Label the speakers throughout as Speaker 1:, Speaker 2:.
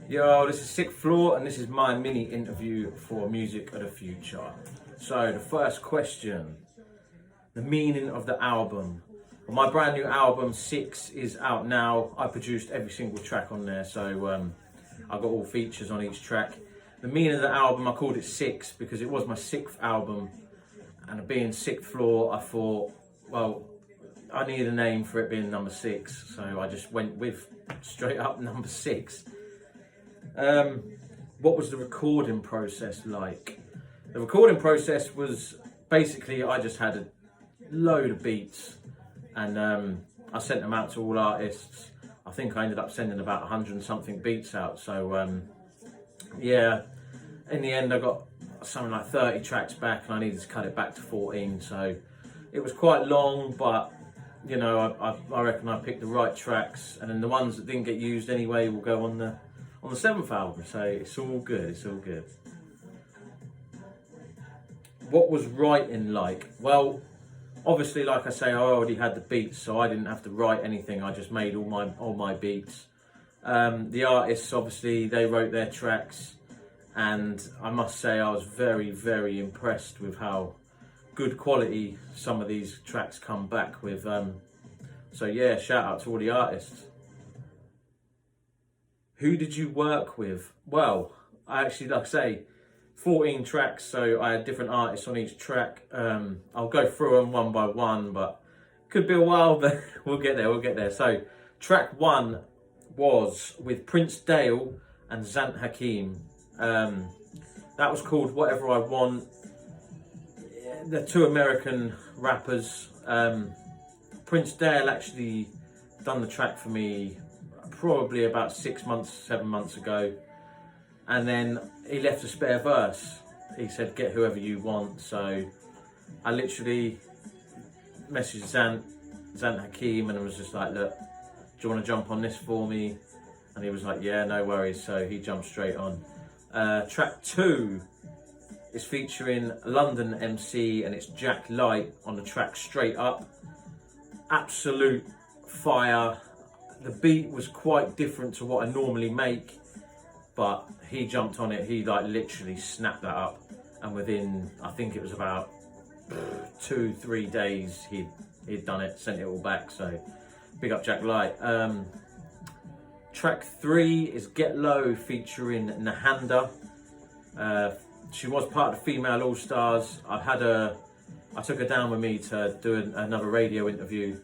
Speaker 1: Yo, this is Sixth Floor, and this is my mini interview for Music of the Future. So, the first question, the meaning of the album. Well, my brand new album, 6, is out now. I produced every single track on there, so I got all features on each track. The meaning of the album, I called it 6 because it was my 6th album, and being Sixth Floor, I thought, well, I need a name for it being number 6, so I just went with straight up number 6. What was the recording process like? The recording process was basically I just had a load of beats and I sent them out to all artists. I think I ended up sending about 100 and something beats out. So yeah, in the end I got something like 30 tracks back and I needed to cut it back to 14. So it was quite long, but you know, I reckon I picked the right tracks, and then the ones that didn't get used anyway will go on the 7th album, so it's all good, it's all good. What was writing like? Well, obviously, like I say, I already had the beats, so I didn't have to write anything. I just made all my beats. The artists, obviously, they wrote their tracks, and I must say I was very, very impressed with how good quality some of these tracks come back with. So yeah, shout out to all the artists. Who did you work with? Well, I actually, like I say, 14 tracks, so I had different artists on each track. I'll go through them one by one, but could be a while, but we'll get there. So track 1 was with Prince Dale and Zant Hakim. That was called Whatever I Want. They're 2 American rappers. Prince Dale actually done the track for me probably about 6 months, 7 months ago, and then he left a spare verse. He said, get whoever you want. So I literally messaged Zant Hakim and I was just like, look, do you want to jump on this for me? And he was like, yeah, no worries. So he jumped straight on. Track 2 is featuring London MC, and it's Jack Light on the track Straight Up. Absolute fire. The beat was quite different to what I normally make, but he jumped on it. He like literally snapped that up, and within, I think it was about 2-3 days, he'd done it, sent it all back. So big up Jack Light. Track 3 is Get Low featuring Nahanda. She was part of the Female All Stars. I took her down with me to do another radio interview.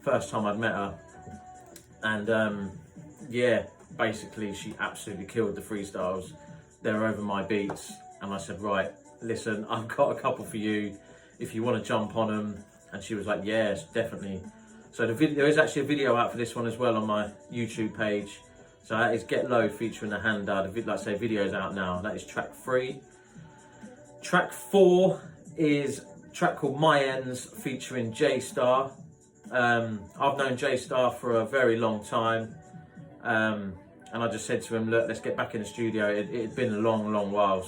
Speaker 1: First time I'd met her. And yeah, basically she absolutely killed the freestyles. They were over my beats, and I said, right, listen, I've got a couple for you if you want to jump on them. And she was like, yes, definitely. So there is actually a video out for this one as well on my YouTube page. So that is Get Low featuring Nahanda. Like I say, video's out now. That is track 3. Track 4 is a track called My Ends featuring J Star. I've known J Star for a very long time, and I just said to him, look, let's get back in the studio. It had been a long while,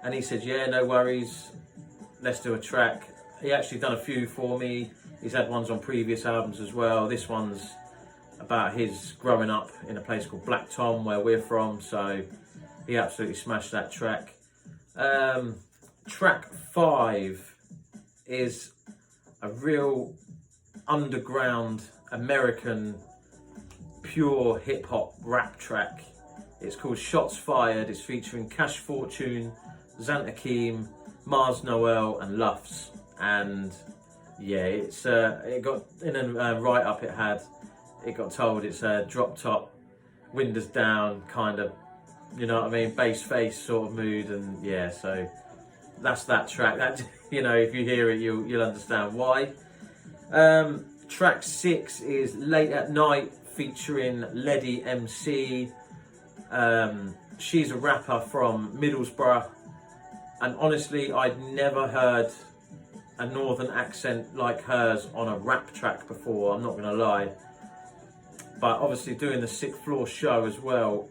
Speaker 1: and he said, yeah, no worries, let's do a track. He actually done a few for me. He's had ones on previous albums as well. This one's about his growing up in a place called Black Tom, where we're from, so he absolutely smashed that track. Track 5 is a real underground American pure hip-hop rap track. It's called Shots Fired. It's featuring Cash Fortune, Zant Hakim, Mars Noel and Luffs. And yeah, it's it got in a write-up it got told it's a drop top, windows down kind of, you know what I mean, bass face sort of mood. And yeah, so that's that track. That, you know, if you hear it, you'll understand why. Track 6 is Late at Night featuring Lady MC. She's a rapper from Middlesbrough, and honestly, I'd never heard a northern accent like hers on a rap track before, I'm not gonna lie. But obviously doing the Sixth Floor show as well,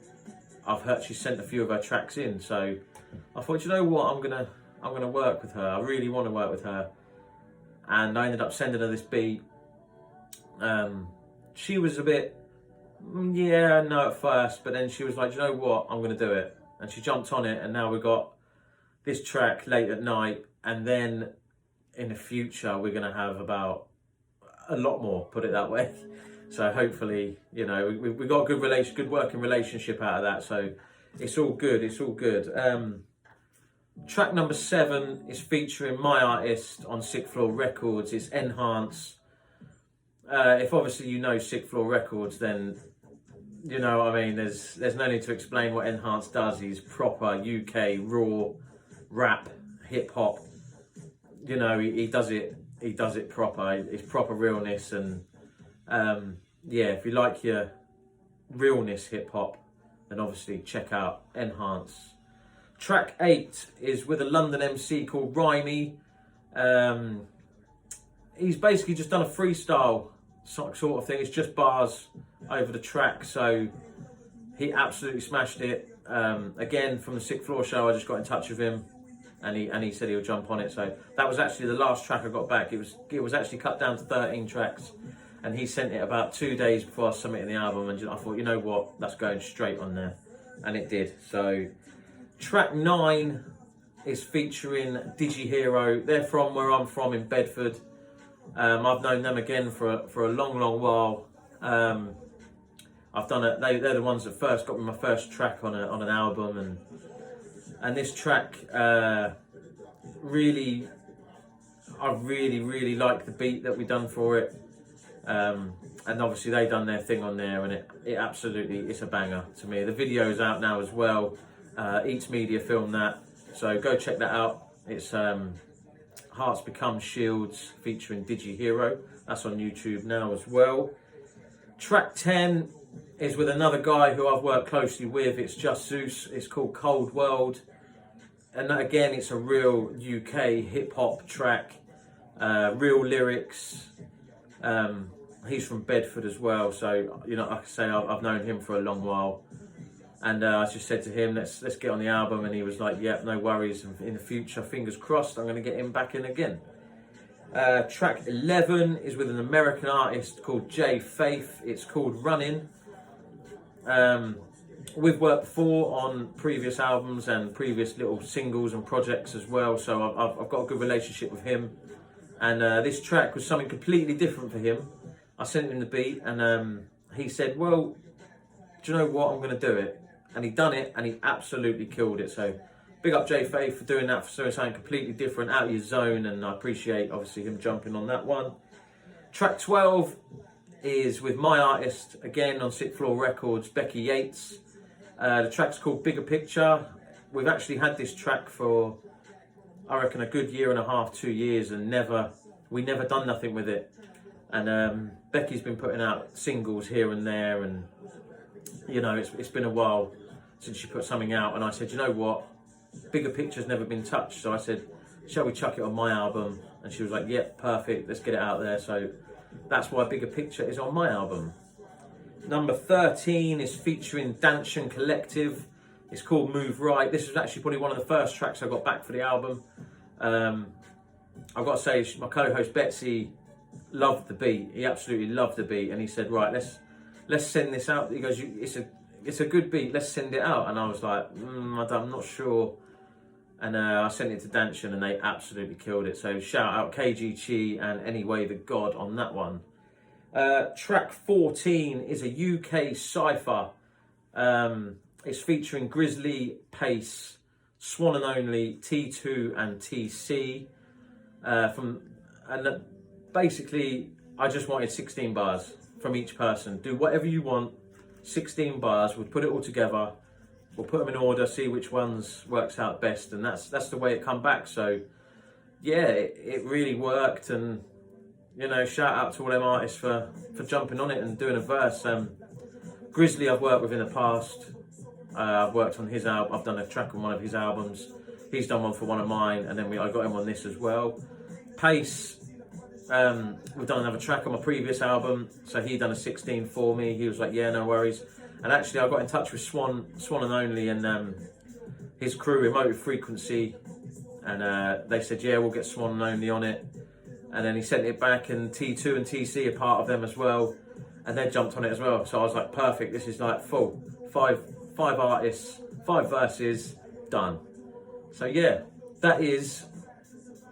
Speaker 1: I've heard she sent a few of her tracks in, so I thought, you know what, I'm gonna work with her. I really want to work with her, and I ended up sending her this beat. She was a bit Yeah, no, at first, but then she was like, you know what, I'm going to do it. And she jumped on it, and now we've got this track late at night, and then in the future we're going to have about a lot more, put it that way. So hopefully, you know, we got a good working relationship out of that, so it's all good, it's all good. Track number 7 is featuring my artist on Sixth Floor Records. It's Enhance. If obviously you know Sixth Floor Records, then you know what I mean. There's no need to explain what Enhance does. He's proper UK raw rap, hip hop. You know, he does it proper. It's proper realness, and yeah, if you like your realness hip hop, then obviously check out Enhance. Track 8 is with a London MC called Rhymey. He's basically just done a freestyle sort of thing. It's just bars over the track, so he absolutely smashed it. Again, from the Sixth Floor show, I just got in touch with him, and he said he'll jump on it. So that was actually the last track I got back. It was actually cut down to 13 tracks, and he sent it about 2 days before I submitted the album, and I thought, you know what, that's going straight on there, and it did. So track 9 is featuring Digihero. They're from where I'm from in Bedford. I've known them again for a long while. I've done it. They're the ones that first got me my first track on an album, and this track really like the beat that we done for it. And obviously they done their thing on there, and it absolutely, it's a banger to me. The video's out now as well. Eats Media filmed that, so go check that out. It's Hearts Become Shields featuring Digihero. That's on YouTube now as well. Track 10 is with another guy who I've worked closely with. It's Just Zeus. It's called Cold World, and again, it's a real UK hip hop track. Real lyrics. He's from Bedford as well, so you know, like I say, I've known him for a long while, and I just said to him, let's get on the album, and he was like, yep, no worries. In the future, fingers crossed, I'm going to get him back in again. Track 11 is with an American artist called J Faith. It's called Running. We've worked before on previous albums and previous little singles and projects as well, so I've got a good relationship with him, and this track was something completely different for him. I sent him the beat, and he said, well, do you know what, I'm going to do it. And he done it, and he absolutely killed it. So big up J Faith for doing that, for doing something completely different, out of your zone, and I appreciate obviously him jumping on that one. Track 12 is with my artist, again on Sixth Floor Records, Becky Yates. The track's called Bigger Picture. We've actually had this track for, I reckon, a good 1.5 to 2 years, and we never done nothing with it. And Becky's been putting out singles here and there, and you know, it's been a while since she put something out, and I said, you know what, Bigger Picture's never been touched, so I said, shall we chuck it on my album? And she was like, yep, perfect, let's get it out there. So that's why Bigger Picture is on my album. Number 13 is featuring Danshan Collective. It's called Move Right. This was actually probably one of the first tracks I got back for the album. I've got to say, my co-host Betsy loved the beat. He absolutely loved the beat, and he said, right, let's send this out. He goes, it's a good beat, let's send it out. And I was like, I'm not sure. And I sent it to Danshan, and they absolutely killed it. So shout out KG Chi and Anyway the God on that one. Track 14 is a UK cypher. It's featuring Grizzly, Pace, Swan and Only, T2 and TC. Basically, I just wanted 16 bars from each person. Do whatever you want, 16 bars, we'll put it all together, we'll put them in order, see which ones works out best, and that's the way it come back. So yeah, it really worked, and you know, shout out to all them artists for jumping on it and doing a verse. Grizzly I've worked with in the past. I've worked on his album, I've done a track on one of his albums, he's done one for one of mine, and then I got him on this as well. Pace, we've done another track on my previous album, so he done a 16 for me. He was like, yeah, no worries. And actually I got in touch with Swan and Only, and his crew, Emotive Frequency, and they said, yeah, we'll get Swan and Only on it. And then he sent it back, and T2 and TC are part of them as well. and they jumped on it as well. So I was like, perfect, this is like full. Five artists, 5 verses, done. So yeah, that is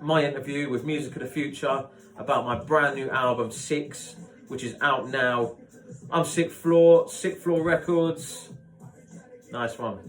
Speaker 1: my interview with MusicOTFuture about my brand new album 6, which is out now. I'm Sixth Floor Records. Nice one.